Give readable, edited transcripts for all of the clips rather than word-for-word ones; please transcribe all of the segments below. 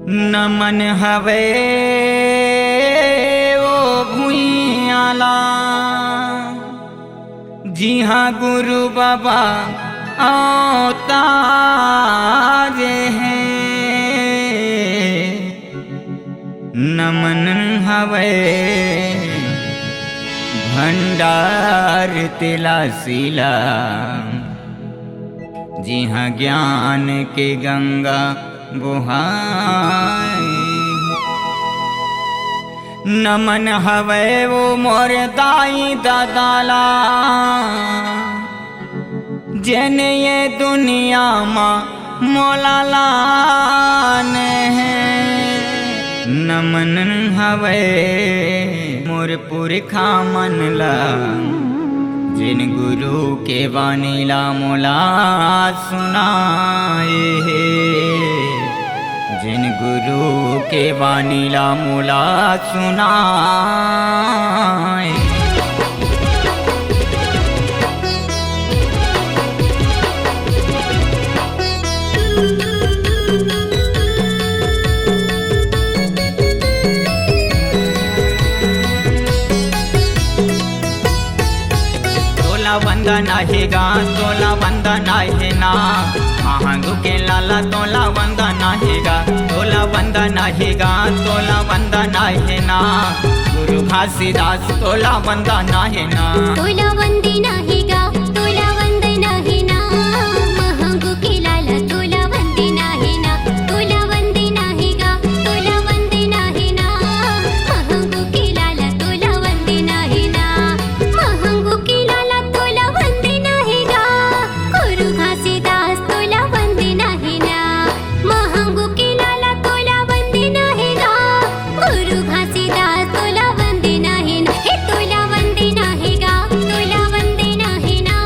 नमन हवे ओ भुइयाला जी हाँ गुरु बाबा अवतार हैं। नमन हवे भंडार तिलासीला जी हाँ ज्ञान के गंगा बुहाई। नमन हवे वो मोर दाई दादाला जने ये दुनिया माँ मोलाला ने नमन हवे मोर पुरखा मनला जिन गुरु के वानीला मोला सुनाए। जिन गुरु के वानीला मोला सुनाए। तोला वंदन आहेगा तोला वंदन आहे ना महांगू के लाला तोला वंदन आहेगा तोला वंदन आहेगा तोला वंदन आहे ना गुरु घासीदास तोला वंदन आहे ना तोला वंदन आहेगा तोला वंदन आहे ना महांगू के लाला तोला वंदन आहे ना तोला वंदन आहेगा तोला वंदन आहे ना महांगू के लाला तोला वंदन आहे ना महांगू के लाला तोला वंदन आहेगा गुरु घासीदास तोला वंदन आहे ना महांगू के लाला तोला वंदन आहेगा गुरु घासीदास तोला वंदन आहे ना हे तोला वंदन आहेगा तोला वंदन आहे ना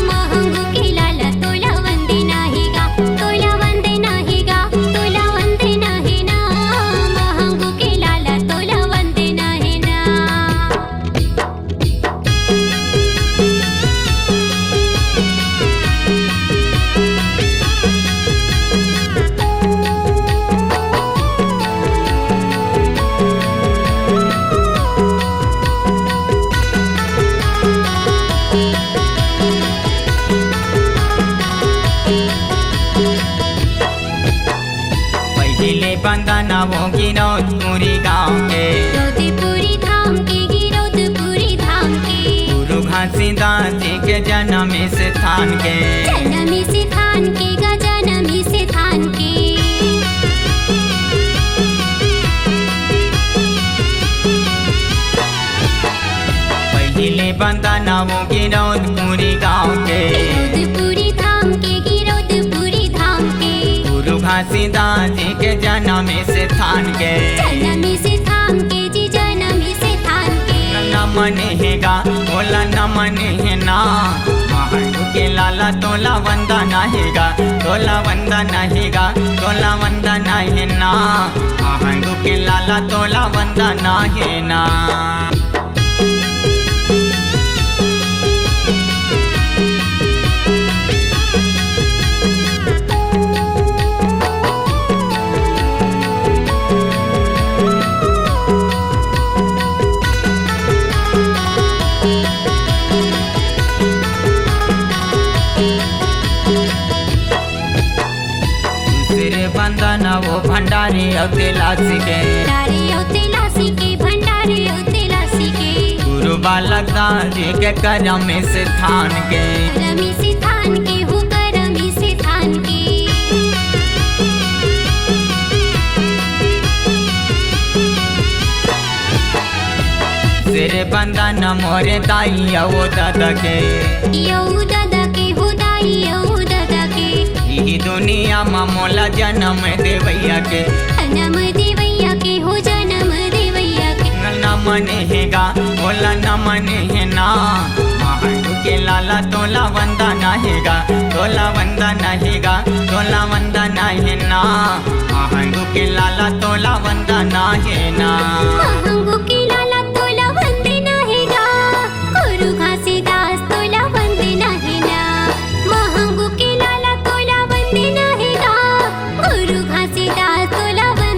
महांगू के लाला तोला वंदन आहेगा तोला वंदन आहेगा तोला वंदन आहे ना महांगू के लाला तोला वंदन आहे ना। पहिले बंदना वो गिरौदपुरी गाँव के गिरौदपुरी धाम के गिरौदपुरी धाम के गुरु घासीदास जी के जन्म स्थान के जन्म स्थान के गा जन्म स्थान के पहिले बंदना वो गिरौदपुरी गाँव के गिरौदपुरी धाम के गिरौदपुरी धाम के गुरु घासीदास जी के जन्म स्थान के जन्म स्थान के जी जन्म स्थान के नमन हेगा बोला नमन है ना महांगू के लाला तोला वंदन आहेगा तोला वंदन आहेगा तोला वंदन है ना महांगू के लाला तोला वंदन है ना। बंदना वो भंडारी अवतिलासी के भंडारी अवतिलासी के भंडारी अवतिलासी के गुरु बालक दास जी के करम स्थान के करम स्थान के हो करम स्थान के सिर बंदन मोरे दाई वो दादा के यौ दादा के हो दाई यौ दादा के यही दुनिया में मोला जन्म देवैया के जन्म देवैया के हो जन्म देवैया के नमन हेगा बोला नमन है ना महांगू के लाला तोला वंदन आहेगा तोला वंदन आहेगा तोला वंदन है ना महांगू के लाला तोला वंदन है ना महांगू के लाला तोला वंदन आहेगा गुरु घासीदास तोला वंदन आहे ना महांगू के लाला तोला वंदन आहेगा गुरु घासीदास तोला वंदन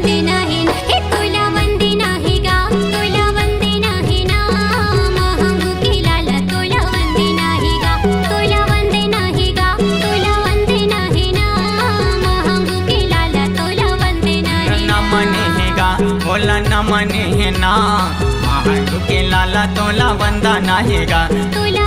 तोला नमन है ना, महंग के लाला तोला वंदना है गा। तुला